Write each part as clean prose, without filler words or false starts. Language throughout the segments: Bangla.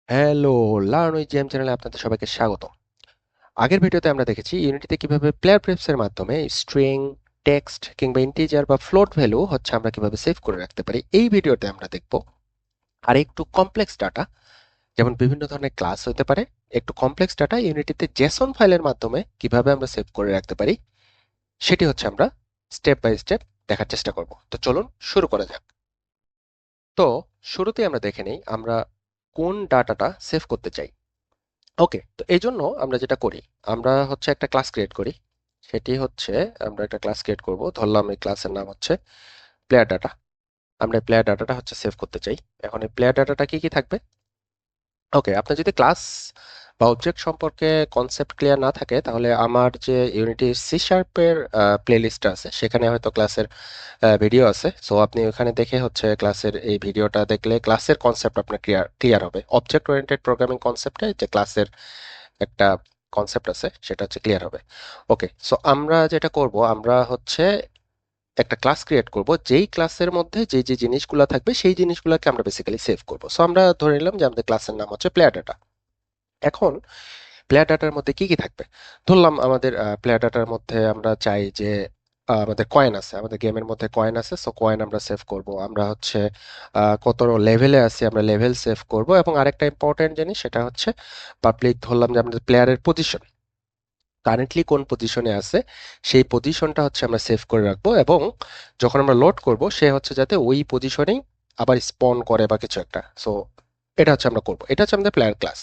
হ্যালো, লার্ন উইথ জেম চ্যানেলে আপনাদের সবাইকে স্বাগত। আগের ভিডিওতে আমরা দেখেছি ইউনিটিতে কিভাবে প্লেয়ার প্রেফস এর মাধ্যমে স্ট্রিং, টেক্সট কিংবা ইন্টিজার বা ফ্লোট ভ্যালু হচ্ছে আমরা কিভাবে সেভ করে রাখতে পারি। এই ভিডিওতে আমরা দেখব আর একটু কমপ্লেক্স ডাটা, যেমন বিভিন্ন ধরনের ক্লাস হতে পারে, একটু কমপ্লেক্স ডাটা ইউনিটিতে জেসন ফাইলের মাধ্যমে কিভাবে আমরা সেভ করে রাখতে পারি, সেটি হচ্ছে আমরা স্টেপ বাই স্টেপ দেখার চেষ্টা করব। তো চলুন শুরু করা যাক। তো শুরুতেই আমরা দেখে নেই আমরা কোন ডাটাটা সেভ করতে চাই। ওকে, তো এই জন্য আমরা যেটা করি, আমরা হচ্ছে একটা ক্লাস ক্রিয়েট করি। সেটি হচ্ছে আমরা একটা ক্লাস ক্রিয়েট করব, ধরলাম এই ক্লাসের নাম হচ্ছে প্লেয়ার ডাটা। আমরা প্লেয়ার ডাটাটা হচ্ছে সেভ করতে চাই। এখন এই প্লেয়ার ডাটাটা কি কি থাকবে? ওকে, আপনার যদি ক্লাস বা অবজেক্ট সম্পর্কে কনসেপ্ট ক্লিয়ার না থাকে, তাহলে আমার যে ইউনিটি সি শার্পের প্লে লিস্ট আছে, সেখানে হয়তো ক্লাসের ভিডিও আছে। সো আপনি ওখানে দেখে হচ্ছে ক্লাসের এই ভিডিওটা দেখলে ক্লাসের কনসেপ্ট আপনার ক্লিয়ার ক্লিয়ার হবে। অবজেক্ট ওরিয়েন্টেড প্রোগ্রামিং কনসেপ্টে যে ক্লাসের একটা কনসেপ্ট আছে, সেটা হচ্ছে ক্লিয়ার হবে। ওকে, সো আমরা যেটা করব, আমরা হচ্ছে একটা ক্লাস ক্রিয়েট করব, যেই ক্লাসের মধ্যে যে যে জিনিসগুলো থাকবে সেই জিনিসগুলোকে আমরা বেসিক্যালি সেভ করব। সো আমরা ধরে নিলাম যে আমাদের ক্লাসের নাম হচ্ছে প্লেয়ার ডাটা। এখন প্লেয়ার ডাটার মধ্যে কি কি থাকবে? ধরলাম আমাদের প্লেয়ার ডাটার মধ্যে আমরা চাই যে আমাদের কয়েন আছে, আমাদের গেমের মধ্যে কয়েন আছে, সো কয়েন আমরা সেভ করব। আমরা হচ্ছে কত লেভেলে আছি আমরা লেভেল সেভ করব, এবং আরেকটা ইম্পর্টেন্ট জিনিস সেটা হচ্ছে পাবলিক, ধরলাম যে আমাদের প্লেয়ারের পজিশন কারেন্টলি কোন পজিশনে আছে, সেই পজিশনটা হচ্ছে আমরা সেভ করে রাখবো, এবং যখন আমরা লোড করব সে হচ্ছে যাতে ওই পজিশনেই আবার স্পন করে বা কিছু একটা। সো এটা হচ্ছে আমরা করব, এটা হচ্ছে আমাদের player class.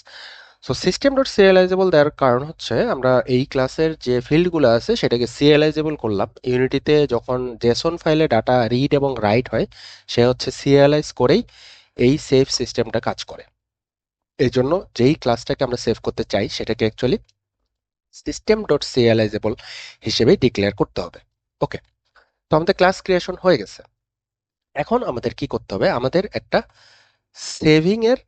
So system dot serializable দেওয়ার কারণ হচ্ছে আমরা এই ক্লাসের যে ফিল্ডগুলো আছে সেটাকে সিরিয়ালাইজেবল করলাম। ইউনিটিতে যখন জেসন ফাইলে ডাটা রিড এবং রাইট হয়, সে হচ্ছে সিরিয়ালাইজ করেই এই সেভ সিস্টেমটা কাজ করে। এই জন্য যেই ক্লাসটাকে আমরা সেভ করতে চাই সেটাকে অ্যাকচুয়ালি সিস্টেম ডট সিরিয়ালাইজেবল হিসেবে ডিক্লেয়ার করতে হবে। ওকে, তো আমাদের ক্লাস ক্রিয়েশন হয়ে গেছে। এখন আমাদের কি করতে হবে? আমাদের একটা সেভিং এর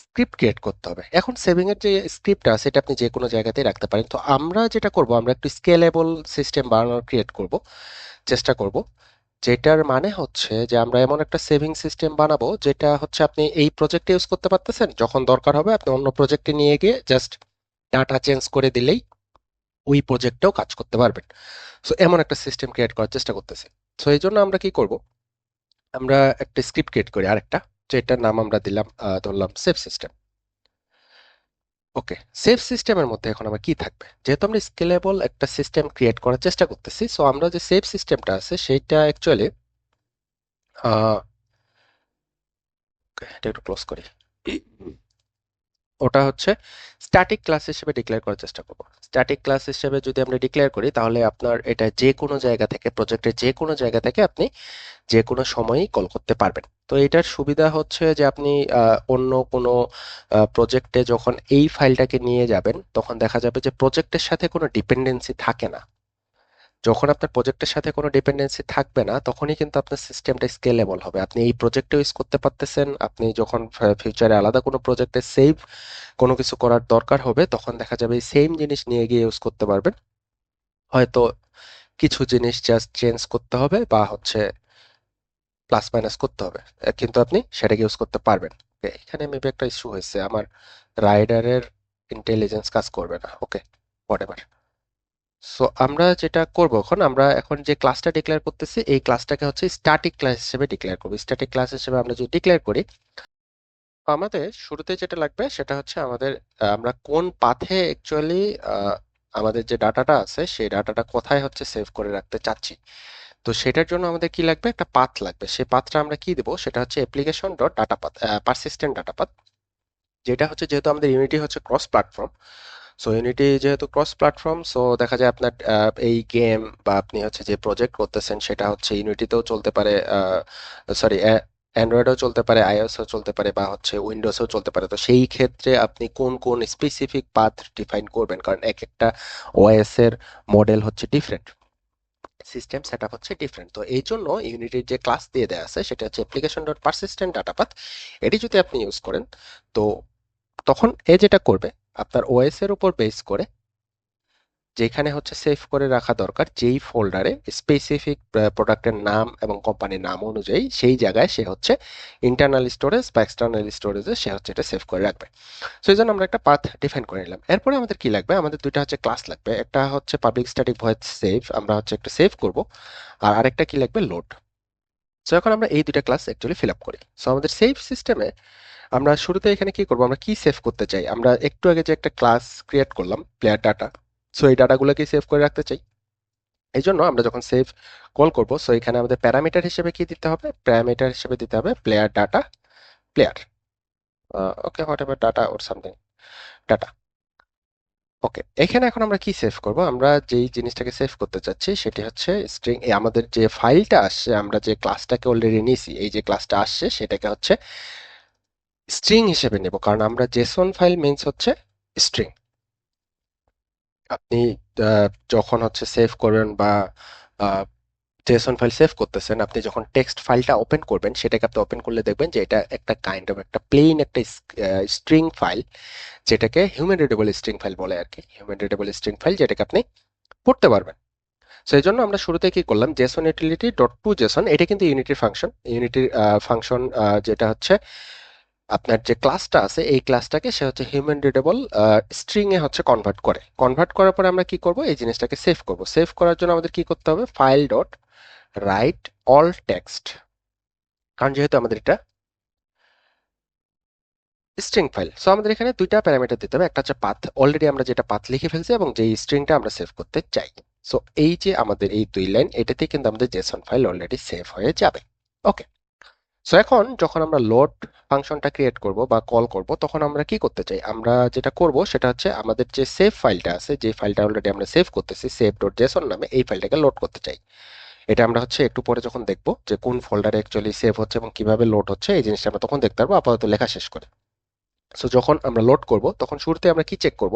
স্ক্রিপ্ট ক্রিয়েট করতে হবে। এখন সেভিং এর যে স্ক্রিপ্টটা সেটা আপনি যে কোনো জায়গাতেই রাখতে পারেন। তো আমরা যেটা করব, আমরা একটু স্কেলেবল সিস্টেম বানানোর ক্রিয়েট করব, চেষ্টা করব। যেটার মানে হচ্ছে যে আমরা এমন একটা সেভিং সিস্টেম বানাবো যেটা হচ্ছে আপনি এই প্রজেক্টে ইউজ করতে পারতেছেন, যখন দরকার হবে আপনি অন্য প্রজেক্টে নিয়ে গিয়ে জাস্ট ডাটা চেঞ্জ করে দিলেই ওই প্রজেক্টটাও কাজ করতে পারবেন। সো এমন একটা সিস্টেম ক্রিয়েট করার চেষ্টা করতেছি। সো এই জন্য আমরা কি করব, আমরা একটা স্ক্রিপ্ট ক্রিয়েট করি আরেকটা, যেটার নাম আমরা দিলাম ধরলাম সেভ সিস্টেম। ওকে, সেভ সিস্টেমের মধ্যে এখন আমার কি থাকবে? যেহেতু আমরা স্কেলেবল একটা সিস্টেম ক্রিয়েট করার চেষ্টা করতেছি, সো আমরা যে সেভ সিস্টেমটা আছে সেইটা অ্যাকচুয়ালি এটা একটু ক্লোজ করি। ওটা হচ্ছে স্ট্যাটিক ক্লাস হিসেবে ডিক্লেয়ার করার চেষ্টা করব। স্ট্যাটিক ক্লাস হিসেবে যদি আমরা ডিক্লেয়ার করি, তাহলে আপনার এটা যে কোনো জায়গা থেকে, প্রজেক্টের যে কোনো জায়গা থেকে আপনি যে কোনো সময়ই কল করতে পারবেন। তো এটার সুবিধা হচ্ছে যে আপনি অন্য কোনো প্রজেক্টে যখন এই ফাইলটাকে নিয়ে যাবেন, তখন দেখা যাবে যে প্রজেক্টের সাথে কোনো ডিপেন্ডেন্সি থাকে না। যখন আপনার প্রজেক্টের সাথে কোনো ডিপেন্ডেন্সি থাকবে না, তখনই কিন্তু আপনার সিস্টেমটা স্কেলেবল হবে। আপনি এই প্রজেক্টে ইউজ করতে পারতেছেন, আপনি যখন ফিউচারে আলাদা কোনো প্রজেক্টে সেভ কোনো কিছু করার দরকার হবে, তখন দেখা যাবে এই সেম জিনিস নিয়ে গিয়ে ইউজ করতে পারবেন। হয়তো কিছু জিনিস জাস্ট চেঞ্জ করতে হবে বা হচ্ছে প্লাস মাইনাস করতে হবে, কিন্তু আপনি সেটাকে ইউজ করতে পারবেন। Okay, এখানে মেবি একটা ইস্যু হয়েছে, আমার রাইডারের ইন্টেলিজেন্স কাজ করবে না। ওকে, হোয়াটএভার। সো আমরা যেটা করব, এখন আমরা এখন যে ক্লাসটা ডিক্লেয়ার করতেছি, এই ক্লাসটাকে হচ্ছে স্ট্যাটিক ক্লাস হিসেবে ডিক্লেয়ার করব। স্ট্যাটিক ক্লাস হিসেবে আমরা যদি ডিক্লেয়ার করি, আমাদের শুরুতে যেটা লাগবে সেটা হচ্ছে আমাদের আমরা কোন পাথে অ্যাকচুয়ালি আমাদের যে ডাটাটা আছে সেই ডাটাটা কোথায় হচ্ছে সেভ করে রাখতে চাচ্ছি। তো সেটার জন্য আমাদের কি লাগবে? একটা পাথ লাগবে। সেই পাথটা আমরা কি দেবো? সেটা হচ্ছে application dot data path, persistent data path. যেটা হচ্ছে, যেহেতু আমাদের ইউনিটি হচ্ছে ক্রস প্ল্যাটফর্ম, সো ইউনিটি যেহেতু ক্রস প্ল্যাটফর্ম, সো দেখা যায় আপনার এই গেম বা আপনি হচ্ছে যে প্রজেক্ট করতেছেন সেটা হচ্ছে ইউনিটিতেও চলতে পারে, সরি অ্যান্ড্রয়েডও চলতে পারে, আইওএসও চলতে পারে, বা হচ্ছে উইন্ডোজও চলতে পারে। তো সেই ক্ষেত্রে আপনি কোন কোন স্পেসিফিক পাথ ডিফাইন করবেন, কারণ এক একটা ওএস এর মডেল হচ্ছে ডিফারেন্ট, সিস্টেম সেটআপ হচ্ছে ডিফারেন্ট। তো এই জন্য ইউনিটির যে ক্লাস দিয়ে দেওয়া আছে সেটা হচ্ছে application dot persistent data path. এটি যদি আপনি ইউজ করেন, তো তখন এ যেটা করবে, আপনার ওএস এর উপর বেস করে যেখানে হচ্ছে সেভ করে রাখা দরকার যেই ফোল্ডারে স্পেসিফিক প্রোডাক্টের নাম এবং কোম্পানির নাম অনুযায়ী সেই জায়গায় সে হচ্ছে ইন্টারনাল স্টোরেজ বা এক্সটার্নাল স্টোরেজে সে হচ্ছে এটা সেভ করে রাখবে। সো এই জন্য আমরা একটা পাথ ডিফাইন করে নিলাম। এরপরে আমাদের কি লাগবে, আমাদের দুইটা হচ্ছে ক্লাস লাগবে, একটা হচ্ছে পাবলিক স্ট্যাটিক ভয়েড সেভ, আমরা হচ্ছে একটা সেভ করব, আর আরেকটা কি লাগবে, লোড। সো এখন আমরা এই দুইটা ক্লাস অ্যাকচুয়ালি ফিল আপ করি। সো আমাদের সেভ সিস্টেমে আমরা শুরুতে এখানে কি করব, আমরা কি সেভ করতে চাই, আমরা একটু আগে যে একটা ক্লাস ক্রিয়েট করলাম প্লেয়ার ডাটা, সো এই ডাটাগুলোকে সেভ করে রাখতে চাই। এই জন্য আমরা যখন সেভ কল করব, সো এখানে আমাদের প্যারামিটার হিসেবে কি দিতে হবে, প্যারামিটার হিসেবে দিতে হবে player data player, okay whatever data or something data. Okay, এখানে এখন আমরা কি সেভ করব, আমরা যেই জিনিসটাকে সেভ করতে চাচ্ছি সেটি হচ্ছে স্ট্রিং। আমাদের যে ফাইলটা আসছে, আমরা যে ক্লাসটাকে অলরেডি নিয়েছি, এই যে ক্লাসটা আসছে সেটাকে হচ্ছে স্ট্রিং হিসেবে নেব, কারণ আমরা জেসন ফাইল মিন্স হচ্ছে স্ট্রিং। আপনি যখন হচ্ছে সেভ করবেন বা জেসন ফাইল সেভ করতেছেন, আপনি যখন টেক্সট ফাইলটা ওপেন করবেন সেটাকে আপনি ওপেন করলে দেখবেন যে এটা একটা কাইন্ড অফ একটা প্লেন একটা স্ট্রিং ফাইল, যেটাকে হিউম্যান রিডেবল স্ট্রিং ফাইল বলে আর কি, হিউম্যান রিডেবল স্ট্রিং ফাইল যেটাকে আপনি পড়তে পারবেন। সো এই জন্য আমরা শুরুতে কি করলাম, JSON utility dot to JSON, এটা কিন্তু ইউনিটির ফাংশন, ইউনিটির ফাংশন, যেটা হচ্ছে আপনার যে ক্লাসটা আছে এই ক্লাসটাকে সে হচ্ছে হিউম্যান রিডেবল স্ট্রিং এ হচ্ছে কনভার্ট করে, কনভার্ট করার পরে আমরা কি করব, এই জিনিসটাকে সেভ করব। সেভ করার জন্য আমাদের কি করতে হবে, file dot right all text, কারণ যেহেতু আমাদের এটা স্ট্রিং ফাইল, সো আমাদের এখানে দুইটা প্যারামিটার দিতে হবে, একটা হচ্ছে পাথ, অলরেডি আমরা যেটা পাথ লিখে ফেলছি, এবং যেই স্ট্রিংটা আমরা সেভ করতে চাই। সো এই যে আমাদের এই দুই লাইন, এটাতে কিন্তু আমাদের জেসন ফাইল অলরেডি সেভ হয়ে যাবে। ওকে, সো এখন যখন আমরা লোড ফাংশনটা ক্রিয়েট করব বা কল করব, তখন আমরা কি করতে চাই, আমরা যেটা করব সেটা হচ্ছে আমাদের যে সেভ ফাইলটা আছে, যে ফাইলটা অলরেডি আমরা সেভ করতেছি সেভ ডট জেসন নামে, এই ফাইলটাকে লোড করতে চাই। এটা আমরা হচ্ছে একটু পরে যখন দেখবো যে কোন ফোল্ডারে অ্যাকচুয়ালি সেভ হচ্ছে এবং কিভাবে লোড হচ্ছে, এই জিনিসটা আমরা তখন দেখতে পারবো, আপাতত লেখা শেষ করে। সো যখন আমরা লোড করব তখন শুরুতে আমরা কি চেক করব,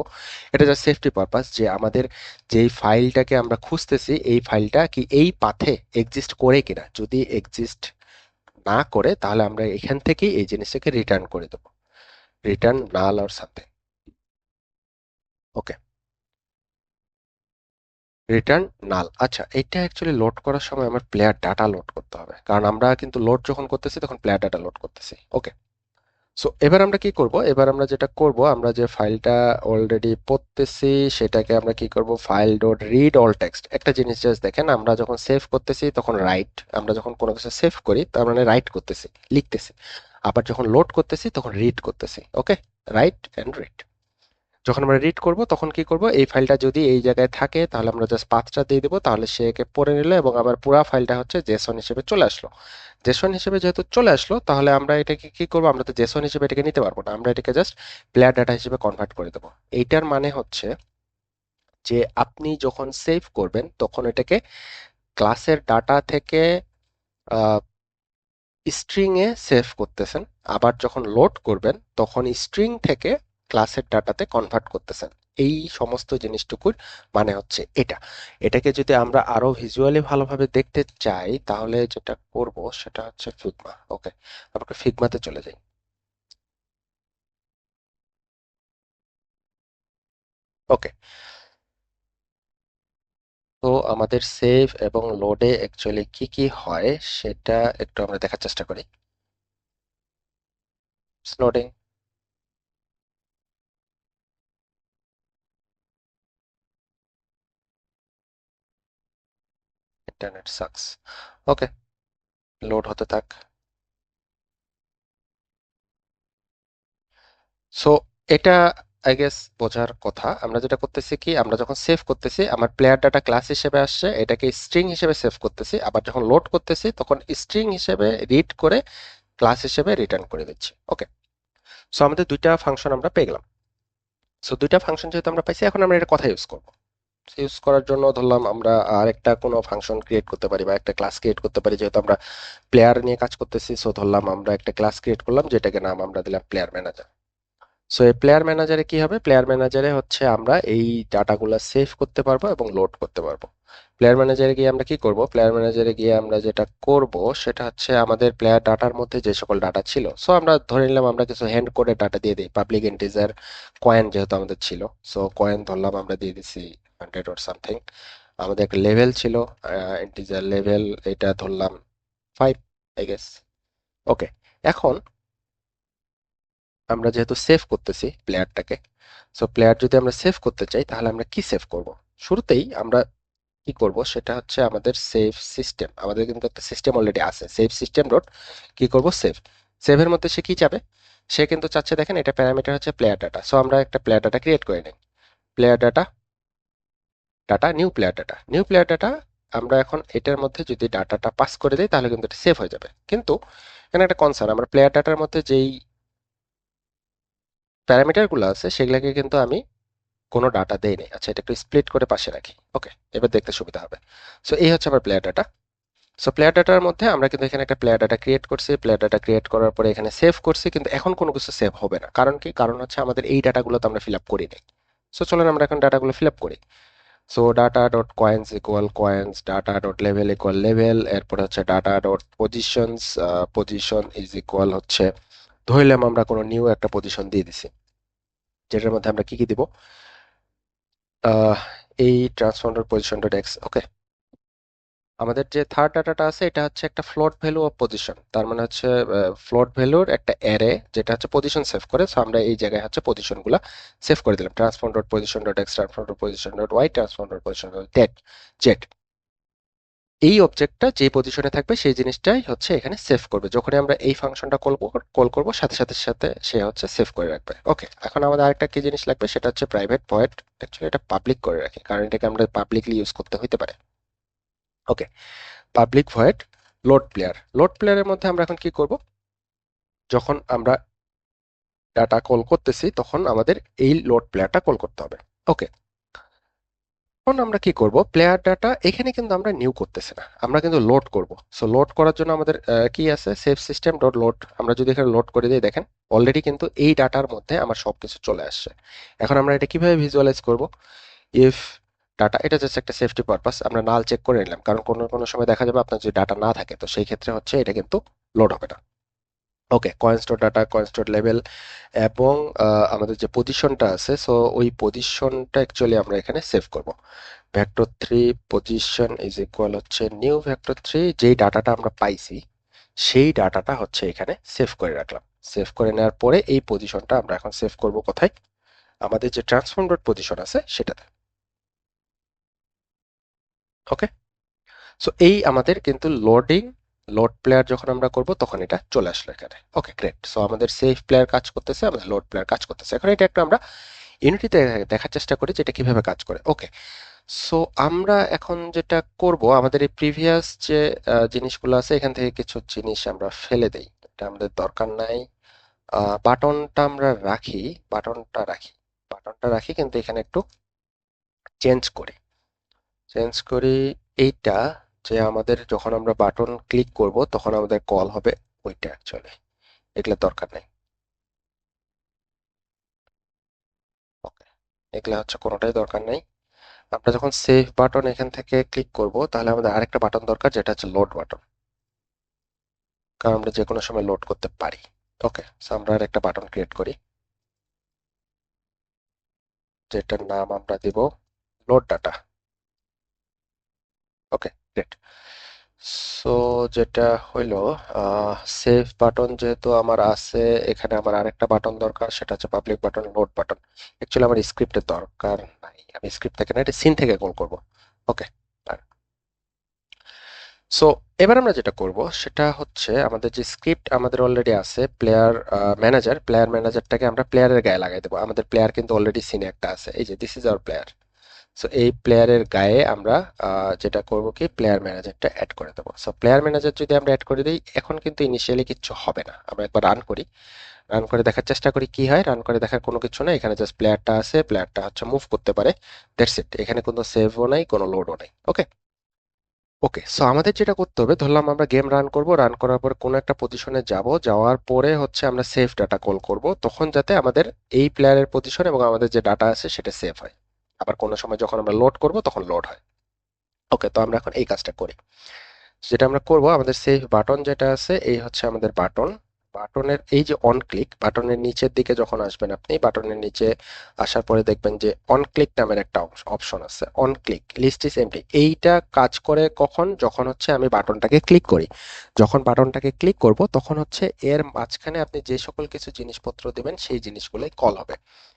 এটা জাস্ট সেফটি পারপাস, যে আমাদের যেই ফাইলটাকে আমরা খুঁজতেছি এই ফাইলটা কি এই পাথে এক্সিস্ট করে কিনা, যদি এক্সিস্ট না করে তাহলে আমরা এখান থেকেই এই জিনিসটাকে রিটার্ন করে দেবো, return null or something. Okay, return null. আচ্ছা, এটা অ্যাকচুয়ালি লোড করার সময় আমার প্লেয়ার ডাটা লোড করতে হবে, কারণ আমরা কিন্তু লোড যখন করতেছি তখন প্লেয়ার ডাটা লোড করতেছি। ওকে, সো এবার আমরা কি করব, এবার আমরা যেটা করব, আমরা যে ফাইলটা অলরেডি পড়তেছি সেটাকে আমরা কি করব, file dot read all text. একটা জিনিস জাস্ট দেখেন, আমরা যখন সেভ করতেছি তখন রাইট, আমরা যখন কোনো কিছু সেভ করি তার মানে রাইট করতেছি, লিখতেছি, আবার যখন লোড করতেছি তখন রিড করতেছি। ওকে, রাইট এন্ড রিড। যখন আমরা রিড করব তখন কি করব, এই ফাইলটা যদি এই জায়গায় থাকে তাহলে আমরা জাস্ট পাথটা দিয়ে দেবো, তাহলে সে একে পড়ে নিল এবং আবার পুরা ফাইলটা হচ্ছে জেসন হিসেবে চলে আসলো। জেসন হিসেবে যেহেতু চলে আসলো, তাহলে আমরা এটাকে কি করব, আমরা তো জেসন হিসেবে এটাকে নিতে পারবো না, আমরা এটাকে জাস্ট প্লেয়ার ডাটা হিসেবে কনভার্ট করে দেবো। এইটার মানে হচ্ছে যে আপনি যখন সেভ করবেন তখন এটাকে ক্লাসের ডাটা থেকে স্ট্রিং এ সেভ করতেছেন, আবার যখন লোড করবেন তখন স্ট্রিং থেকে ক্লাসের ডাটাতে কনভার্ট করতেছেন। এই সমস্ত জিনিসটুকুর মানে হচ্ছে এটা। এটাকে যদি আমরা আরো ভিজুয়ালি ভালোভাবে দেখতে চাই তাহলে যেটা করব সেটা হচ্ছে ফিগমা। ওকে, আমরা ফিগমাতে চলে যাই। ওকে, তো আমাদের সেভ এবং লোডে অ্যাকচুয়ালি কি কি হয় সেটা একটু আমরা দেখার চেষ্টা করি। Loading, internet sucks. Okay, load হতে থাক। সো এটা আই গেস বোঝার কথা। আমরা যেটা করতেছি কি, আমরা যখন সেভ করতেছি আমার প্লেয়ার ডাটা ক্লাস হিসেবে আসছে, এটাকে স্ট্রিং হিসেবে সেভ করতেছি, আবার যখন লোড করতেছি তখন স্ট্রিং হিসেবে রিড করে ক্লাস হিসেবে রিটার্ন করে দিচ্ছি। ওকে, সো আমাদের দুইটা ফাংশন আমরা পেয়ে গেলাম। সো দুইটা ফাংশন যেহেতু আমরা পাইছি, এখন আমরা এটা কথা ইউজ করব। ইউজ করার জন্য ধরলাম আমরা আরেকটা কোনো ফাংশন ক্রিয়েট করতে পারি বা একটা ক্লাস ক্রিয়েট করতে পারি, যেহেতু আমরা প্লেয়ার নিয়ে কাজ করতেছি। সো ধরলাম আমরা একটা ক্লাস ক্রিয়েট করলাম যেটাকে নাম আমরা দিলাম প্লেয়ার ম্যানেজার। সো এই প্লেয়ার ম্যানেজারে কি হবে, প্লেয়ার ম্যানেজারে হচ্ছে আমরা এই ডাটাগুলো সেভ করতে পারবো এবং লোড করতে পারবো। প্লেয়ার ম্যানেজারে গিয়ে আমরা কি করব, প্লেয়ার ম্যানেজারে গিয়ে আমরা যেটা করব সেটা হচ্ছে আমাদের প্লেয়ার ডাটার মধ্যে যে সকল ডাটা ছিল, সো আমরা ধরে নিলাম আমরা কিছু হ্যান্ড কোডের ডাটা দিয়ে দিই, পাবলিক ইন্টিজার কয়েন যেহেতু আমাদের ছিল, সো কয়েন ধরলাম আমরা দিয়ে দিছি 100 or সামথিং। আমাদের একটা লেভেল ছিল, ইন্টিজার লেভেল, এটা ধরলাম 5 আই গেস। ওকে, এখন আমরা যেহেতু সেভ করতেছি প্লেয়ারটাকে, সো প্লেয়ার যদি আমরা সেভ করতে চাই তাহলে আমরা কি সেভ করব? শুরুতেই আমরা কি করব সেটা হচ্ছে আমাদের সেভ সিস্টেম। আমাদের কিন্তু একটা সিস্টেম অলরেডি আছে, সেভ সিস্টেম ডট কি করব, সেভ। সেভের মধ্যে সে কি চাবে? সে কিন্তু চাচ্ছে, দেখেন এটা প্যারামিটার হচ্ছে প্লেয়ার ডাটা, সো আমরা একটা প্লেয়ার ডাটা ক্রিয়েট করে নিই। Player data, data new player data, new player data. আমরা এখন এটার মধ্যে যদি ডাটাটা পাস করে দিই তাহলে কিন্তু এটা সেভ হয়ে যাবে। কিন্তু এখানে একটা কনসার্ন, আমরা প্লেয়ার ডাটার মধ্যে যেই প্যারামিটারগুলো আছে সেগুলোকে কিন্তু আমি কোনো ডাটা দেই নাই। আচ্ছা, এটা একটু স্প্লিট করে পাশে রাখি। ওকে, এবার দেখতে সুবিধা হবে। সো এই হচ্ছে আমার প্লেয়ার ডাটা। সো প্লেয়ার ডাটার মধ্যে আমরা কিন্তু এখানে একটা প্লেয়ার ডাটা ক্রিয়েট করছি, প্লেয়ার ডাটা ক্রিয়েট করার পরে এখানে সেভ করছি, কিন্তু এখন কোনো কিছু সেভ হবে না। কারণ কি? কারণ হচ্ছে আমাদের এই ডাটাগুলো তো আমরা ফিল আপ করি নাই। সো চলেন আমরা এখন ডাটাগুলো ফিল আপ করি। So data dot coins equal coins, data dot level equal level, এরপরে হচ্ছে data dot positions, position is equal হচ্ছে, ধরলাম আমরা কোনো নিউ একটা পজিশন দিয়ে দিছি, যেটার মধ্যে আমরা কি কি দিব, আহ, এই ট্রান্সফর্মার পজিশন ডট এক্স। ওকে, আমাদের যে থার্ড ডাটাটা আছে এটা হচ্ছে একটা ফ্লোট ভ্যালু অফ পজিশন, তার মানে হচ্ছে ফ্লোট ভ্যালুর একটা অ্যারে যেটা হচ্ছে পজিশন সেভ করে। সো আমরা এই জায়গায় হচ্ছে পজিশনগুলো সেভ করে দিলাম, transform dot position dot X, transform dot position dot Y, transform dot position dot Z. এই অবজেক্টটা যে পজিশনে থাকবে সেই জিনিসটাই হচ্ছে এখানে সেভ করবে। যখনই আমরা এই ফাংশনটা কল করব সাথে সাথে সাথে সে হচ্ছে সেভ করে রাখবে। ওকে, এখন আমাদের আরেকটা কি জিনিস লাগবে, সেটা হচ্ছে প্রাইভেট ভয়েড। অ্যাকচুয়ালি এটা পাবলিক করে রাখি কারণ এটাকে আমরা পাবলিকলি ইউজ করতে হইতে পারে। Okay, public void load player. Load প্লেয়ারের মধ্যে আমরা এখন কি করব, যখন আমরা ডাটা কল করতেছি তখন আমাদের এই লোড প্লেয়ারটা কল করতে হবে। ওকে, এখন আমরা কি করব, প্লেয়ার ডাটা এখানে কিন্তু আমরা নিউ করতেছি না, আমরা কিন্তু লোড করব। সো লোড করার জন্য আমাদের কি আছে, সেভ সিস্টেম ডট লোড। আমরা যদি এখানে লোড করে দিই, দেখেন অলরেডি কিন্তু এই ডাটার মধ্যে আমার সবকিছু চলে আসছে। এখন আমরা এটা কিভাবে ভিজুয়ালাইজ করব, ইফ ডাটা, এটা জাস্ট একটা সেফটি পারপাস, আমরা নাল চেক করে নিলাম, কারণ কোনো কোনো সময় দেখা যাবে আপনার যদি ডাটা না থাকে তো সেই ক্ষেত্রে হচ্ছে এটা কিন্তু লোড হবে না। Okay, coins dot data, coins dot level, এবং আমাদের যে পজিশনটা আছে, সো ওই পজিশনটা অ্যাকচুয়ালি আমরা এখানে সেভ করব। ভেক্টর 3 পজিশন ইজ ইকুয়াল হচ্ছে নিউ ভেক্টর 3, যেই ডাটাটা আমরা পাইছি সেই ডাটাটা হচ্ছে এখানে সেভ করে রাখলাম। সেভ করে নেওয়ার পরে এই পজিশনটা আমরা এখন সেভ করব কোথায়, আমাদের যে ট্রান্সফর্ম ডট পজিশন আছে সেটাতে। ওকে, সো এই আমাদের কিন্তু লোডিং, লোড প্লেয়ার যখন আমরা করব তখন এটা চলে আসলো এখানে। ওকে, গ্রেট। সো আমাদের সেভ প্লেয়ার কাজ করতেছে, আমাদের লোড প্লেয়ার কাজ করতেছে। এখন এটা একটু আমরা ইউনিটিতে দেখার চেষ্টা করি যে এটা কিভাবে কাজ করে। ওকে, সো আমরা এখন যেটা করব, আমাদের এই প্রিভিয়াস যে জিনিসগুলো আছে এখান থেকে কিছু জিনিস আমরা ফেলে দেই, এটা আমাদের দরকার নাই। বাটনটা আমরা রাখি, বাটনটা রাখি, বাটনটা রাখি, কিন্তু এখানে একটু চেঞ্জ করি, চেঞ্জ করি এইটা, যে আমাদের যখন আমরা বাটন ক্লিক করব তখন আমাদের কল হবে ওইটা। অ্যাকচুয়ালি এগুলো দরকার নেই। ওকে, এগুলা হচ্ছে কোনোটাই দরকার নেই। আমরা যখন সেভ বাটন এখান থেকে ক্লিক করব তাহলে আমাদের আরেকটা বাটন দরকার, যেটা হচ্ছে লোড বাটন, কারণ আমরা যে কোনো সময় লোড করতে পারি। ওকে, সো আমরা আরেকটা বাটন ক্রিয়েট করি, যেটার নাম আমরা দিব লোড ডাটা। ওকে, গ্রেট। সো যেটা হইলো, সেভ বাটন যেহেতু আমার আছে, এখানে আমার আরেকটা বাটন দরকার, সেটা হচ্ছে public button, load button. Actually আমার স্ক্রিপ্টের দরকার নাই, আমি স্ক্রিপ্ট থেকে না, এটা সিন থেকে কল করব। ওকে, সো এবার আমরা যেটা করব সেটা হচ্ছে আমাদের যে স্ক্রিপ্ট আমাদের অলরেডি আছে, প্লেয়ার ম্যানেজার, প্লেয়ার ম্যানেজারটাকে আমরা প্লেয়ারের গায়ে লাগাই দেবো। আমাদের প্লেয়ার কিন্তু অলরেডি সিনে একটা আছে, এই যে this is our player. So এই প্লেয়ারের গায়ে আমরা যেটা করব কি, প্লেয়ার ম্যানেজারটা অ্যাড করে দেবো। সো প্লেয়ার ম্যানেজার যদি আমরা অ্যাড করে দিই, এখন কিন্তু ইনিশিয়ালি কিচ্ছু হবে না। আমরা একবার রান করি, রান করে দেখার চেষ্টা করি কি হয়। রান করে দেখার কোনো কিছু না, এখানে জাস্ট প্লেয়ারটা আছে, প্লেয়ারটা হচ্ছে মুভ করতে পারে, দ্যাটস ইট। এখানে কোনো সেভও নাই, কোনো লোডও নাই। ওকে, ওকে, সো আমাদের যেটা করতে হবে, ধরলাম আমরা গেম রান করব, রান করার পর কোনো একটা পজিশনে যাব, যাওয়ার পরে হচ্ছে আমরা সেভ ডাটা কল করব, তখন যাতে আমাদের এই প্লেয়ারের পজিশন এবং আমাদের যে ডাটা আছে সেটা সেভ হয়। আবার কোনো সময় যখন আমরা লোড করব তখন লোড হয়। ওকে, তো আমরা এখন এই কাজটা করি। যেটা আমরা করব, আমাদের সেভ বাটন যেটা আছে, এই হচ্ছে আমাদের বাটন। বাটনের এই যে অন ক্লিক, বাটনের নিচের দিকে যখন আসবেন, আপনি বাটনের নিচে আসার পরে দেখবেন যে অন ক্লিক নামের একটা অপশন আছে, অন ক্লিক লিস্ট ইজ এমপ্টি। এইটা কাজ করে কখন? যখন হচ্ছে আমি বাটনটাকে ক্লিক করি। যখন বাটনটাকে ক্লিক করব তখন হচ্ছে এর মাঝখানে আপনি যে সকল কিছু জিনিসপত্র দিবেন সেই জিনিসগুলোই কল হবে।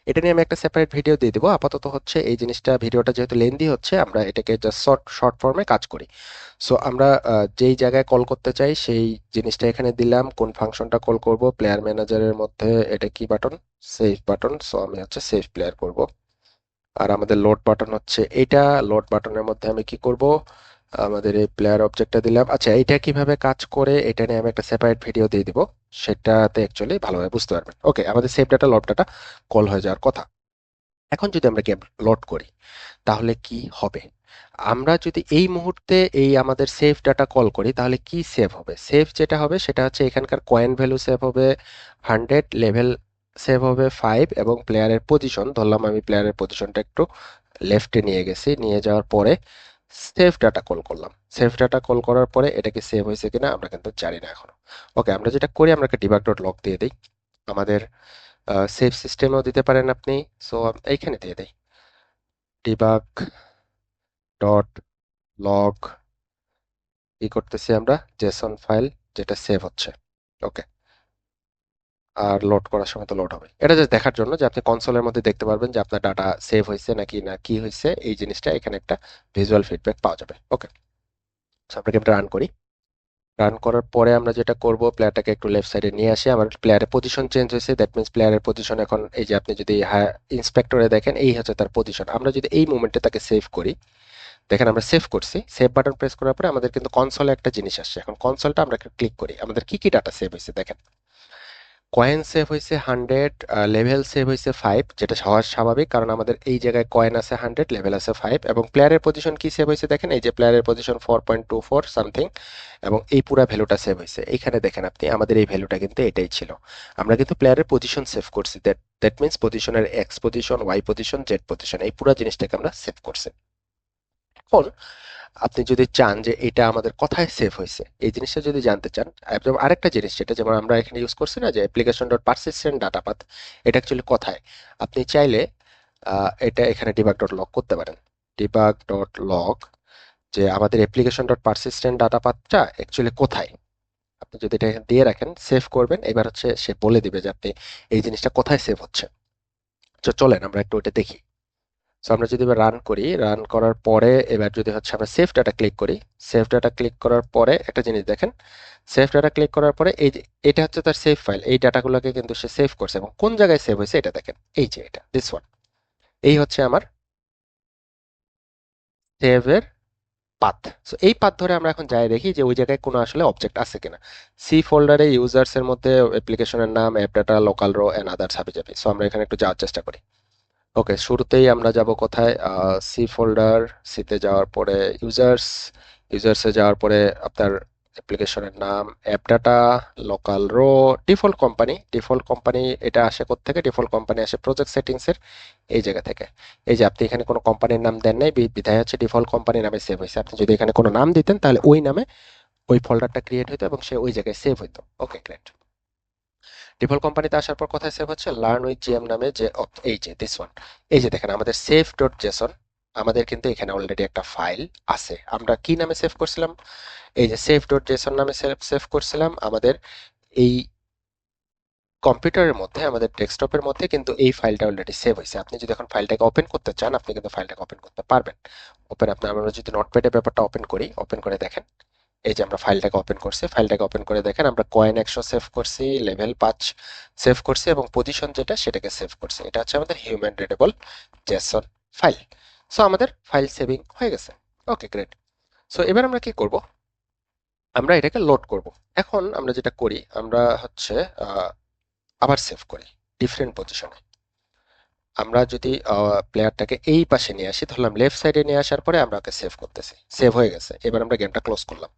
এটা নিয়ে আমি একটা সেপারেট ভিডিও দিয়ে দেবো। আপাতত হচ্ছে এই জিনিসটা, ভিডিওটা যেহেতু লেন্দি হচ্ছে, আমরা এটাকে জাস্ট শর্ট শর্ট ফর্মে কাজ করি। সো আমরা যেই জায়গায় কল করতে চাই সেই জিনিসটা এখানে দিলাম, কোন ফাংশনটা কল করব। প্লেয়ার ম্যানেজারের মধ্যে এটা কি বাটন? Save button. সো আমি হচ্ছে সেভ প্লেয়ার করব। আর আমাদের লোড বাটন হচ্ছে এইটা, লোড বাটনের মধ্যে আমি কি করব, আমাদের এই প্লেয়ার অবজেক্টটা দিলাম। আচ্ছা, এটা কিভাবে কাজ করে এটা নিয়ে আমি একটা সেপারেট ভিডিও দিয়ে দিব, সেটাতে অ্যাকচুয়ালি ভালোভাবে বুঝতে পারবেন। ওকে, আমাদের save data load data call হয়ে যাওয়ার কথা। এখন যদি আমরা গেম লোড করি তাহলে কি হবে? আমরা যদি এই মুহূর্তে এই আমাদের সেভ ডাটা কল করি তাহলে কি সেভ হবে? সেভ যেটা হবে সেটা হচ্ছে এখানকার কয়েন ভ্যালু সেভ হবে 100, লেভেল সেভ হবে 5, এবং প্লেয়ারের পজিশন, ধরলাম আমি প্লেয়ারের পজিশনটা একটু লেফটে নিয়ে গেছি, নিয়ে যাওয়ার পরে সেভ ডাটা কল করলাম। সেভ ডাটা কল করার পরে এটা কি সেভ হয়েছে কিনা আমরা কিন্তু জানি না এখনো। ওকে, আমরা যেটা করি, আমরা একটা ডিবাগ ডট লগ দিয়ে দিই। আমাদের সেভ সিস্টেমেও দিতে পারেন আপনি। সো এইখানে দিয়ে দিই ডিবাগ ডট লগ, কি করতেছি আমরা, জেসন ফাইল যেটা সেভ হচ্ছে। ওকে, আর লোড করার সময় তো লোড হবে। এটা জাস্ট দেখার জন্য যে আপনি কনসোলের মধ্যে দেখতে পারবেন যে আপনার ডাটা সেভ হয়েছে নাকি না কি হয়েছে, এই জিনিসটা এখানে একটা ভিজুয়াল ফিডব্যাক পাওয়া যাবে। ওকে, আমরা গেমটা রান করি। রান করার পরে আমরা যেটা করব, প্লেয়ারটাকে একটু লেফট সাইডে নিয়ে আসি। আমার প্লেয়ারের পজিশন চেঞ্জ হয়েছে, দ্যাট মিন্স প্লেয়ারের পজিশন এখন এই যে আপনি যদি ইন্সপেক্টরে দেখেন এই হচ্ছে তার পজিশন। আমরা যদি এই মুমেন্টে তাকে সেভ করি, দেখেন আমরা সেভ করছি, সেভ বাটন প্রেস করার পরে আমাদের কিন্তু কনসোলে একটা জিনিস আসছে। এখন কনসোলটা আমরা ক্লিক করি, আমাদের কি কি ডাটা সেভ হয়েছে দেখেন। কয়েন সেভ হয়েছে 100, লেভেল সেভ হয়েছে 5, যেটা হওয়া স্বাভাবিক কারণ আমাদের এই জায়গায় কয়েন আছে 100, লেভেল আছে 5, এবং প্লেয়ারের পজিশন কি সেভ হয়েছে দেখেন, এই যে প্লেয়ারের পজিশন 4.24 সামথিং, এবং এই পুরা ভ্যালুটা সেভ হয়েছে। এখানে দেখেন আপনি, আমাদের এই ভ্যালুটা কিন্তু এটাই ছিল। আমরা কিন্তু প্লেয়ারের পজিশন সেভ করছি, দ্যাট মিন্স পজিশনের X position, Y position, Z position, এই পুরো জিনিসটাকে আমরা সেভ করছি। এখন আপনি যদি চান যে এটা আমাদের কোথায় সেভ হয়েছে, এই জিনিসটা যদি জানতে চান, এবং আরেকটা জিনিস যেটা যেমন আমরা এখানে ইউজ করছি না যে application dot persistent data path, এটা অ্যাকচুয়ালি কোথায়? আপনি চাইলে এটা এখানে ডিবাগ ডট লগ করতে পারেন। ডিবাগ ডট লগ, যে আমাদের অ্যাপ্লিকেশন ডট পারসিস্টেন্ট ডাটা পাথটা অ্যাকচুয়ালি কোথায়। আপনি যদি এটা এখানে দিয়ে রাখেন, সেভ করবেন, এবার হচ্ছে সে বলে দিবে যে আপনি এই জিনিসটা কোথায় সেভ হচ্ছে। তো চলেন আমরা একটু ওটা দেখি। সো আমরা যদি এবার রান করি, রান করার পরে এবার যদি হচ্ছে আমরা সেভ ডাটা ক্লিক করি, সেভ ডাটা ক্লিক করার পরে একটা জিনিস দেখেন, সেভ ডাটা ক্লিক করার পরে এই যে এটা হচ্ছে তার সেভ ফাইল, এই ডাটাগুলোকে কিন্তু সে সেভ করছে, এবং কোন জায়গায় সেভ হয়েছে এটা দেখেন, এই যে এটা দিস ওয়ান, এই হচ্ছে আমার সেভের পাথ। সো এই পাথ ধরে আমরা এখন যাই দেখি যে ওই জায়গায় কোনো আসলে অবজেক্ট আছে কিনা। সি ফোল্ডারে ইউজার্স এর মধ্যে অ্যাপ্লিকেশনের নাম, app data, local low and others হাবি যাবে। সো আমরা এখানে একটু যাওয়ার চেষ্টা করি। ওকে, শুরুতেই আমরা যাব কোথায়, সি ফোল্ডার, সিতে যাওয়ার পরে ইউজার্স, ইউজার্সে যাওয়ার পরে আপনার অ্যাপ্লিকেশনের নাম, app data, local low, default company. Default company এটা আসে থেকে, ডিফল্ট কোম্পানি আসে প্রজেক্ট সেটিংসের এই জায়গা থেকে। এই যে আপনি এখানে কোনো কোম্পানির নাম দেন নাই, বিধায় হচ্ছে ডিফল্ট কোম্পানি নামে সেভ হয়েছে। আপনি যদি এখানে কোনো নাম দিতেন তাহলে ওই নামে ওই ফোল্ডারটা ক্রিয়েট হতো এবং সে ওই জায়গায় সেভ হতো। ওকে, গ্রেট। ডিফল্ট কোম্পানিতে আসার পর কোথায় সেভ হচ্ছে, লার্ন উইথ জিএম নামে যে এই যে দিস ওয়ান, এই যে দেখেন আমাদের সেভ ডট জেসন, আমাদের কিন্তু এখানে অলরেডি একটা ফাইল আছে। আমরা কি নামে সেভ করছিলাম, এই যে সেভ ডট জেসন নামে সেভ করছিলাম। আমাদের এই কম্পিউটারের মধ্যে, আমাদের ডেস্কটপের মধ্যে কিন্তু এই ফাইলটা অলরেডি সেভ হয়েছে। আপনি যদি এখন ফাইলটাকে ওপেন করতে চান, আপনি কিন্তু ফাইলটাকে ওপেন করতে পারবেন। ওপেন, আপনি আমরা যদি নোটপ্যাডের ব্যাপারটা ওপেন করি, ওপেন করে দেখেন, এই যে আমরা ফাইলটাকে ওপেন করছি, ফাইলটাকে ওপেন করে দেখেন আমরা কয়েন 100 সেভ করছি, লেভেল 5 সেভ করছি, এবং পজিশন যেটা সেটাকে সেভ করছি। এটা হচ্ছে আমাদের human readable Jason file. So আমাদের ফাইল সেভিং হয়ে গেছে। ওকে, গ্রেট। সো এবার আমরা কি করব, আমরা এটাকে লোড করব। এখন আমরা যেটা করি, আমরা হচ্ছে আবার সেভ করি ডিফারেন্ট পজিশনে। আমরা যদি প্লেয়ারটাকে এই পাশে নিয়ে আসি, ধরলাম লেফট সাইডে নিয়ে আসার পরে আমরা ওকে সেভ করতেছি, সেভ হয়ে গেছে। এবার আমরা গেমটা ক্লোজ করলাম।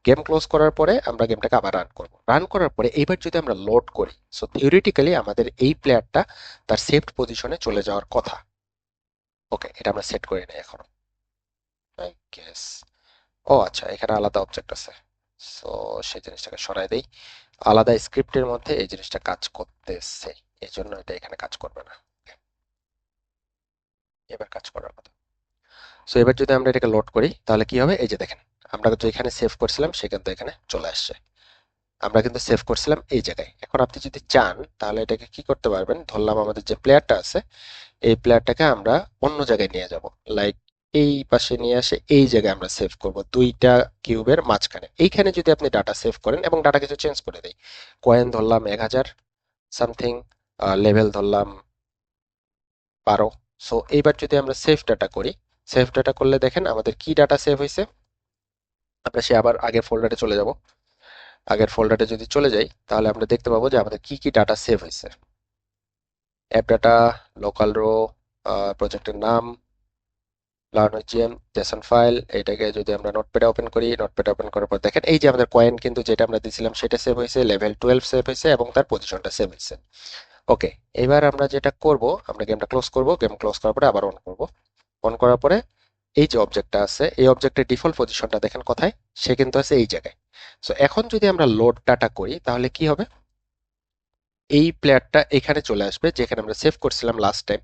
গেম ক্লোজ করার পরে আমরা গেমটাকে আবার রান করব। রান করার পরে এইবার যদি আমরা লোড করি, সো থিওরিটিক্যালি আমাদের এই প্লেয়ারটা তার সেভড পজিশনে চলে যাওয়ার কথা। ওকে, এটা আমরা সেট করে নিই এখন। আই গেস, ও আচ্ছা, এখানে আলাদা অবজেক্ট আছে। সো সেই জিনিসটাকে সরাই দেই। আলাদা স্ক্রিপ্টের মধ্যে এই জিনিসটা কাজ করতেছে, এই জন্য এটা এখানে কাজ করবে না। এবার কাজ করার কথা। সো এবার যদি আমরা এটাকে লোড করি তাহলে কি হবে, এই যে দেখেন আমরা তো এখানে সেভ করছিলাম সেখান তো এখানে চলে আসছে। আমরা কিন্তু সেভ করছিলাম এই জায়গায়। এখন আপনি যদি চান তাহলে এটাকে কি করতে পারবেন, ধরলাম আমাদের যে প্লেয়ারটা আছে এই প্লেয়ারটাকে আমরা অন্য জায়গায় নিয়ে যাব, লাইক এই পাশে নিয়ে আসে এই জায়গায় আমরা সেভ করব দুইটা কিউবের মাঝখানে। এইখানে যদি আপনি ডাটা সেভ করেন এবং ডাটা কিছু চেঞ্জ করে দেই, কয়েন ধরলাম 1000 সামথিং, লেভেল ধরলাম 12। সো এইবার যদি আমরা সেভ ডাটা করি, সেভ ডাটা করলে দেখেন আমাদের কি ডাটা সেভ হয়েছে। আমরা সে আবার আগের ফোল্ডারে চলে যাব। আগের ফোল্ডারে যদি চলে যাই তাহলে আমরা দেখতে পাবো যে আমাদের কি কি ডাটা সেভ হয়েছে। অ্যাপ ডাটা, লোকাল রো, প্রজেক্টের নাম, লার্নজিয়াম, জেসন ফাইল। এটাকে যদি আমরা নোটপ্যাডে ওপেন করি, নোটপ্যাডে ওপেন করার পর দেখেন এই যে আমাদের কয়েন কিন্তু যেটা আমরা দিয়েছিলাম সেটা সেভ হয়েছে, লেভেল 12 সেভ হয়েছে এবং তার পজিশনটা সেভ হয়েছে। ওকে, এবার আমরা যেটা করব, আমরা গেমটা ক্লোজ করব। গেম ক্লোজ করার পরে আবার অন করব। অন করার পরে এই যে অবজেক্টটা আছে এই অবজেক্টের ডিফল্ট পজিশনটা দেখেন কোথায়, সে কিন্তু আছে এই জায়গায়। সো এখন যদি আমরা লোড ডাটা করি তাহলে কি হবে, এই প্লেয়ারটা এখানে চলে আসবে যেখানে আমরা সেভ করছিলাম লাস্ট টাইম।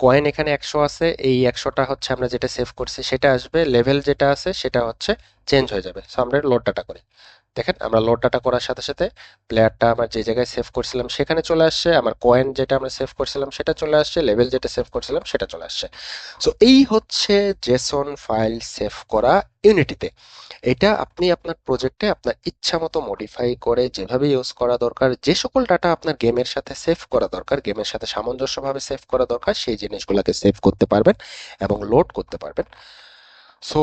কয়েন এখানে 100 আছে, এই 100টা হচ্ছে আমরা যেটা সেভ করছি সেটা আসবে, লেভেল যেটা আছে সেটা হচ্ছে চেঞ্জ হয়ে যাবে। সো আমরা লোড ডাটা করি। দেখেন আমরা লোড ডাটা করার সাথে সাথে প্লেয়ারটা আমার যে জায়গায় সেভ করছিলাম সেখানে চলে আসছে, আমার কয়েন যেটা আমরা সেভ করছিলাম সেটা চলে আসছে, লেভেল যেটা সেভ করছিলাম সেটা চলে আসছে। সো এই হচ্ছে জেসন ফাইল সেভ করা ইউনিটিতে। এটা আপনি আপনার প্রজেক্টে আপনার ইচ্ছা মতো মডিফাই করে যেভাবে ইউজ করা দরকার, যে সকল ডাটা আপনার গেমের সাথে সেভ করা দরকার, গেমের সাথে সামঞ্জস্যভাবে সেভ করা দরকার, সেই জিনিসগুলোকে সেভ করতে পারবেন এবং লোড করতে পারবেন। সো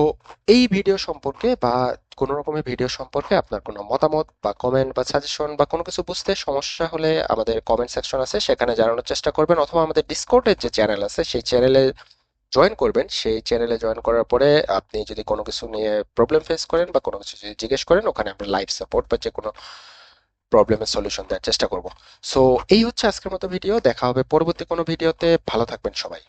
এই ভিডিও সম্পর্কে বা কোনো রকমের ভিডিও সম্পর্কে আপনার কোনো মতামত বা কমেন্ট বা সাজেশন বা কোনো কিছু বুঝতে সমস্যা হলে আমাদের কমেন্ট সেকশন আছে সেখানে জানানোর চেষ্টা করবেন, অথবা আমাদের ডিসকর্ডের যে চ্যানেল আছে সেই চ্যানেলে জয়েন করবেন। সেই চ্যানেলে জয়েন করার পরে আপনি যদি কোনো কিছু নিয়ে প্রবলেম ফেস করেন বা কোনো কিছু যদি জিজ্ঞেস করেন, ওখানে আমরা লাইভ সাপোর্ট বা যে কোনো প্রবলেমের সলিউশন দেওয়ার চেষ্টা করব। সো এই হচ্ছে আজকের মতো ভিডিও, দেখা হবে পরবর্তী কোনো ভিডিওতে। ভালো থাকবেন সবাই।